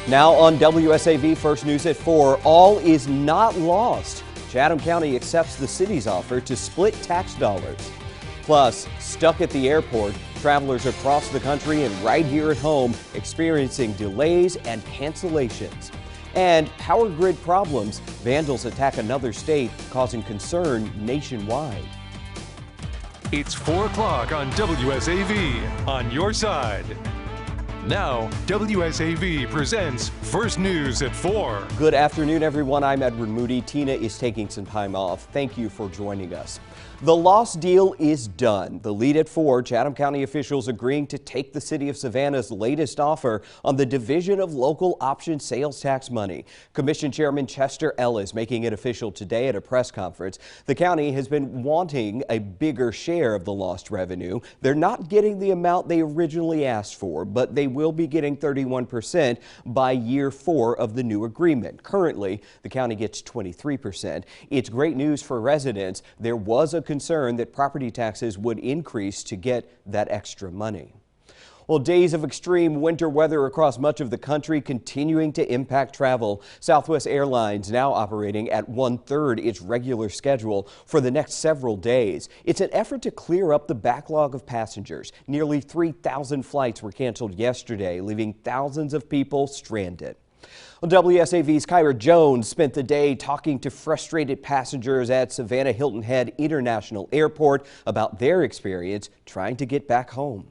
Now on WSAV First News at 4, all is not lost. Chatham County accepts the city's offer to split tax dollars. Plus, stuck at the airport, travelers across the country and right here at home experiencing delays and cancellations. And power grid problems. Vandals attack another state, causing concern nationwide. It's 4 o'clock on WSAV, on your side. Now, WSAV presents First News at 4. Good afternoon, everyone. I'm Edward Moody. Tina is taking some time off. Thank you for joining us. The lost deal is done. The lead at 4, Chatham County officials agreeing to take the city of Savannah's latest offer on the division of local option sales tax money. Commission Chairman Chester Ellis making it official today at a press conference. The county has been wanting a bigger share of the lost revenue. They're not getting the amount they originally asked for, but they will be getting 31% by year 4 of the new agreement. Currently, the county gets 23%. It's great news for residents. There was a concern that property taxes would increase to get that extra money. Well, days of extreme winter weather across much of the country continuing to impact travel. Southwest Airlines now operating at 1/3 its regular schedule for the next several days. It's an effort to clear up the backlog of passengers. Nearly 3,000 flights were canceled yesterday, leaving thousands of people stranded. Well, WSAV's Kyra Jones spent the day talking to frustrated passengers at Savannah Hilton Head International Airport about their experience trying to get back home.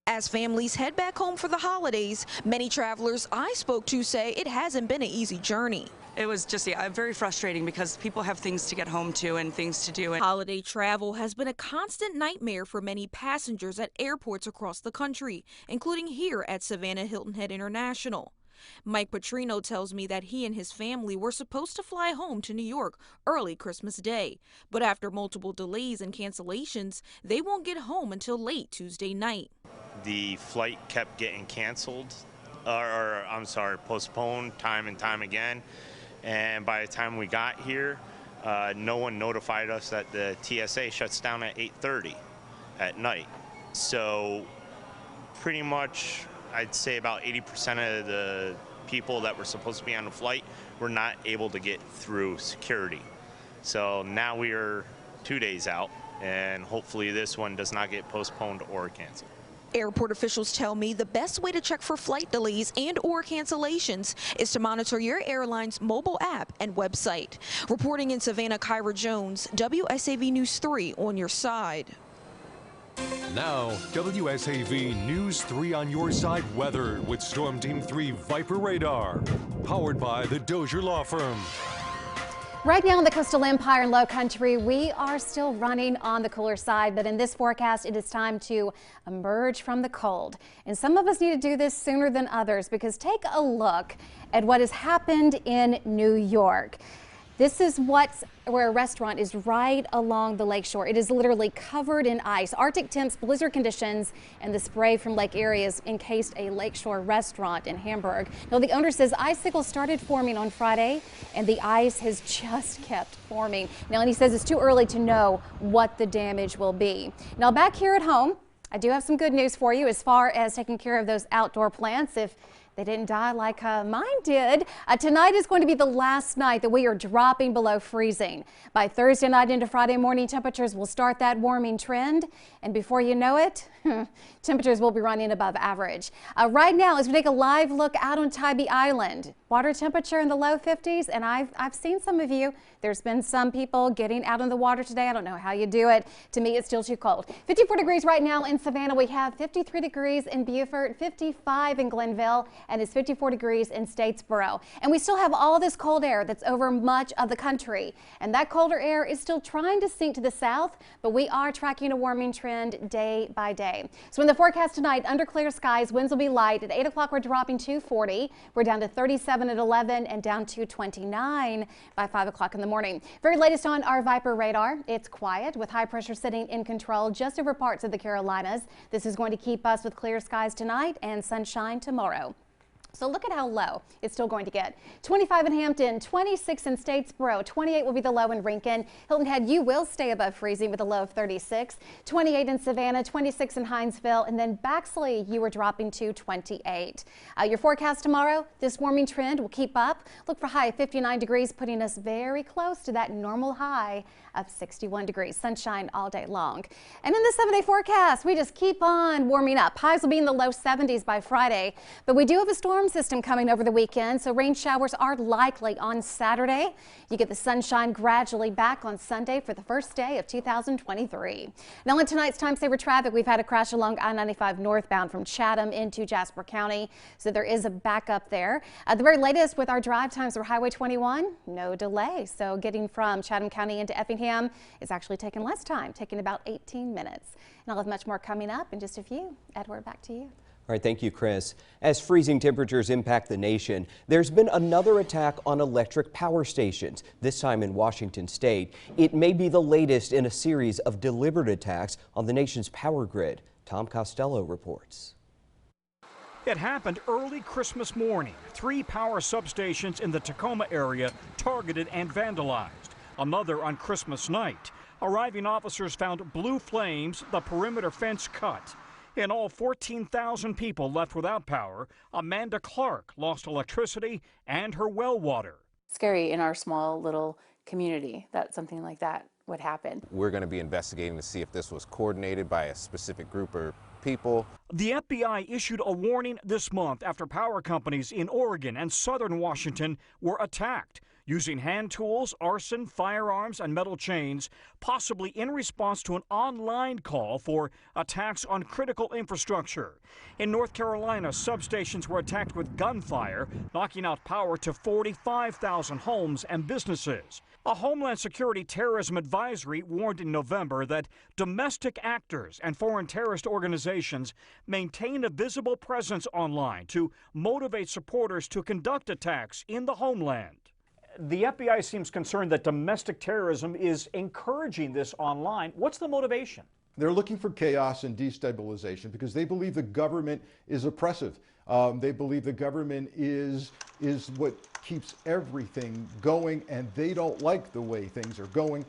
As families head back home for the holidays, many travelers I spoke to say it hasn't been an easy journey. It was just very frustrating because people have things to get home to and things to do. Holiday travel has been a constant nightmare for many passengers at airports across the country, including here at Savannah Hilton Head International. Mike Petrino tells me that he and his family were supposed to fly home to New York early Christmas Day, but after multiple delays and cancellations, they won't get home until late Tuesday night. The flight kept getting canceled, postponed time and time again. And by the time we got here, no one notified us that the TSA shuts down at 8:30 at night. So pretty much, I'd say about 80% of the people that were supposed to be on the flight were not able to get through security. So now we are 2 days out, and hopefully this one does not get postponed or canceled. Airport officials tell me the best way to check for flight delays and/or cancellations is to monitor your airline's mobile app and website. Reporting in Savannah, Kyra Jones, WSAV News 3 on your side. Now, WSAV News 3 on your side weather with Storm Team 3 Viper Radar, powered by the Dozier Law Firm. Right now in the Coastal Empire and Low Country, we are still running on the cooler side, but in this forecast, it is time to emerge from the cold. And some of us need to do this sooner than others because take a look at what has happened in New York. This is where a restaurant is right along the lakeshore. It is literally covered in ice. Arctic temps, blizzard conditions, and the spray from Lake Erie has encased a lakeshore restaurant in Hamburg. Now, the owner says icicles started forming on Friday, and the ice has just kept forming. Now, and he says it's too early to know what the damage will be. Now, back here at home, I do have some good news for you as far as taking care of those outdoor plants. If they didn't die like mine did. Tonight is going to be the last night that we are dropping below freezing. By Thursday night into Friday morning, temperatures will start that warming trend. And before you know it, temperatures will be running above average. Right now, as we take a live look out on Tybee Island, water temperature in the low 50s. And I've seen some of you. There's been some people getting out on the water today. I don't know how you do it. To me, it's still too cold. 54 degrees right now in Savannah. We have 53 degrees in Beaufort, 55 in Glenville, and it's 54 degrees in Statesboro. And we still have all this cold air that's over much of the country. And that colder air is still trying to sink to the south, but we are tracking a warming trend day by day. So in the forecast tonight, under clear skies, winds will be light. At 8 o'clock, we're dropping to 40. We're down to 37 at 11 and down to 29 by 5 o'clock in the morning. Very latest on our Viper radar. It's quiet with high pressure sitting in control just over parts of the Carolinas. This is going to keep us with clear skies tonight and sunshine tomorrow. So look at how low it's still going to get. 25 in Hampton, 26 in Statesboro, 28 will be the low in Rincon. Hilton Head, you will stay above freezing with a low of 36, 28 in Savannah, 26 in Hinesville, and then Baxley, you are dropping to 28. Your forecast tomorrow, this warming trend will keep up. Look for high of 59 degrees, putting us very close to that normal high of 61 degrees. Sunshine all day long. And in the 7-day forecast, we just keep on warming up. Highs will be in the low 70s by Friday, but we do have a storm system coming over the weekend, so rain showers are likely on Saturday. You get the sunshine gradually back on Sunday for the first day of 2023. Now in tonight's time saver traffic, we've had a crash along I-95 northbound from Chatham into Jasper County, so there is a backup there. The very latest with our drive times for Highway 21, no delay. So getting from Chatham County into Effingham is actually taking less time, taking about 18 minutes. And I'll have much more coming up in just a few. Edward, back to you. All right, thank you, Chris. As freezing temperatures impact the nation, there's been another attack on electric power stations, this time in Washington state. It may be the latest in a series of deliberate attacks on the nation's power grid. Tom Costello reports. It happened early Christmas morning. 3 power substations in the Tacoma area targeted and vandalized. Another on Christmas night. Arriving officers found blue flames, the perimeter fence cut. In all, 14,000 people left without power. Amanda Clark lost electricity and her well water. Scary in our small little community that something like that would happen. We're going to be investigating to see if this was coordinated by a specific group or people. The FBI issued a warning this month after power companies in Oregon and southern Washington were attacked using hand tools, arson, firearms, and metal chains, possibly in response to an online call for attacks on critical infrastructure. In North Carolina, substations were attacked with gunfire, knocking out power to 45,000 homes and businesses. A Homeland Security Terrorism Advisory warned in November that domestic actors and foreign terrorist organizations maintain a visible presence online to motivate supporters to conduct attacks in the homeland. The FBI seems concerned that domestic terrorism is encouraging this online. What's the motivation? They're looking for chaos and destabilization because they believe the government is oppressive. They believe the government is what keeps everything going, and they don't like the way things are going.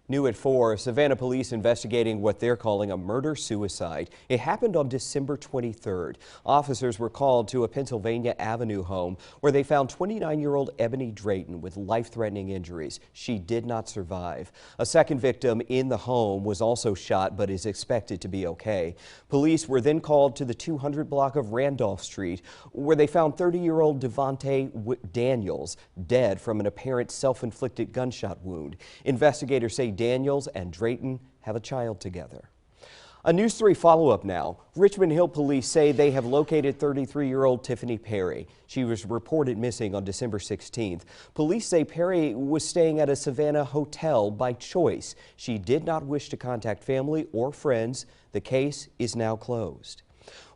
New at 4, Savannah police investigating what they're calling a murder-suicide. It happened on December 23rd. Officers were called to a Pennsylvania Avenue home where they found 29-year-old Ebony Drayton with life-threatening injuries. She did not survive. A second victim in the home was also shot but is expected to be okay. Police were then called to the 200 block of Randolph Street where they found 30-year-old Devontae Daniels dead from an apparent self-inflicted gunshot wound. Investigators say Daniels and Drayton have a child together. A News 3 follow-up now. Richmond Hill police say they have located 33-year-old Tiffany Perry. She was reported missing on December 16th. Police say Perry was staying at a Savannah hotel by choice. She did not wish to contact family or friends. The case is now closed.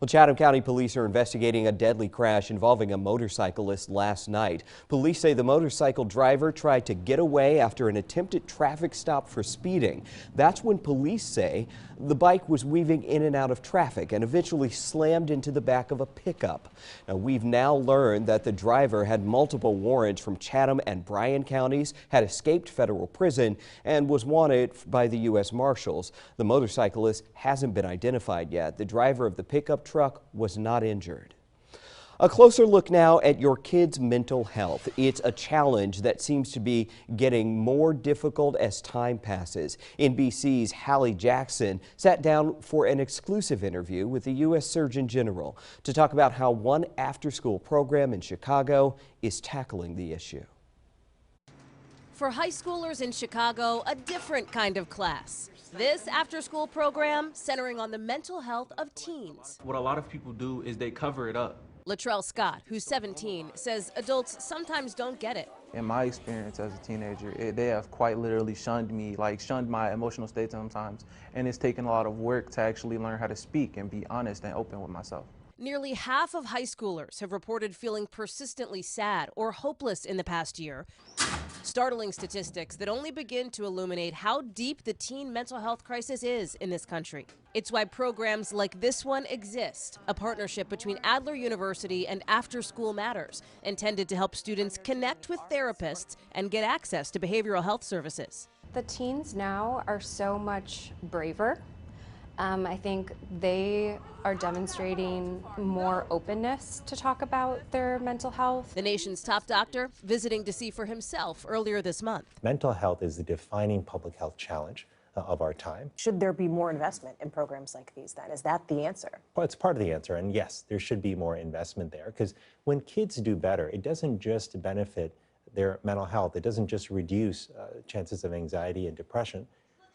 Well, Chatham County police are investigating a deadly crash involving a motorcyclist last night. Police say the motorcycle driver tried to get away after an attempted traffic stop for speeding. That's when police say the bike was weaving in and out of traffic and eventually slammed into the back of a pickup. Now, we've now learned that the driver had multiple warrants from Chatham and Bryan counties, had escaped federal prison, and was wanted by the U.S. Marshals. The motorcyclist hasn't been identified yet. The driver of the pickup truck was not injured. A closer look now at your kids' mental health. It's a challenge that seems to be getting more difficult as time passes. NBC's Hallie Jackson sat down for an exclusive interview with the U.S. Surgeon General to talk about how one after-school program in Chicago is tackling the issue. For high schoolers in Chicago, a different kind of class. This after-school program centering on the mental health of teens. What a lot of people do is they cover it up. Latrell Scott, who's 17, says adults sometimes don't get it. In my experience as a teenager, they have quite literally shunned me, shunned my emotional state sometimes. And it's taken a lot of work to actually learn how to speak and be honest and open with myself. Nearly half of high schoolers have reported feeling persistently sad or hopeless in the past year. Startling statistics that only begin to illuminate how deep the teen mental health crisis is in this country. It's why programs like this one exist, a partnership between Adler University and After School Matters, intended to help students connect with therapists and get access to behavioral health services. The teens now are so much braver. I think they are demonstrating more openness to talk about their mental health. The nation's top doctor visiting to see for himself earlier this month. Mental health is the defining public health challenge of our time. Should there be more investment in programs like these then? Is that the answer? Well, it's part of the answer, and yes, there should be more investment there, because when kids do better, it doesn't just benefit their mental health, it doesn't just reduce chances of anxiety and depression,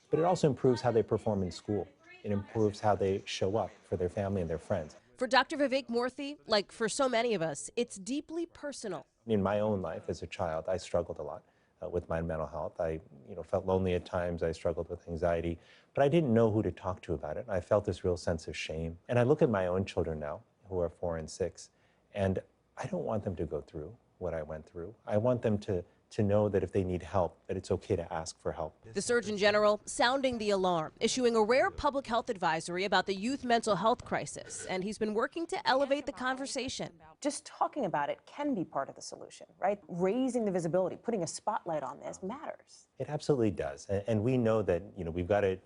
but it also improves how they perform in school. It improves how they show up for their family and their friends. For Dr. Vivek Murthy, like for so many of us, it's deeply personal. In my own life as a child, I struggled a lot with my mental health. I felt lonely at times. I struggled with anxiety, but I didn't know who to talk to about it. I felt this real sense of shame. And I look at my own children now, who are 4 and 6, and I don't want them to go through what I went through. I want them to know that if they need help, that it's okay to ask for help. The Surgeon General sounding the alarm, issuing a rare public health advisory about the youth mental health crisis, and he's been working to elevate the conversation. Just talking about it can be part of the solution, right? Raising the visibility, putting a spotlight on this matters. It absolutely does, and we know that we've got to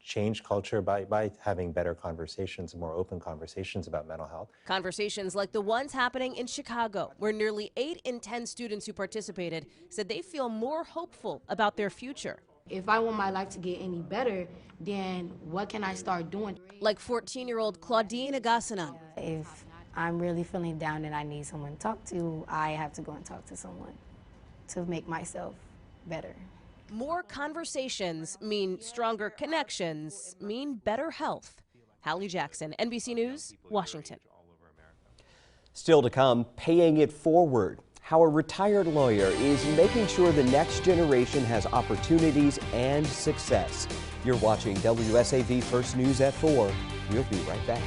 change culture by having better conversations, more open conversations about mental health. Conversations like the ones happening in Chicago, where nearly 8 in 10 students who participated said they feel more hopeful about their future. If I want my life to get any better, then what can I start doing? Like 14-year-old Claudine Agasanan. If I'm really feeling down and I need someone to talk to, I have to go and talk to someone to make myself better. More conversations mean stronger connections, mean better health. Hallie Jackson, NBC News, Washington. Still to come, paying it forward. How a retired lawyer is making sure the next generation has opportunities and success. You're watching WSAV First News at 4. We'll be right back.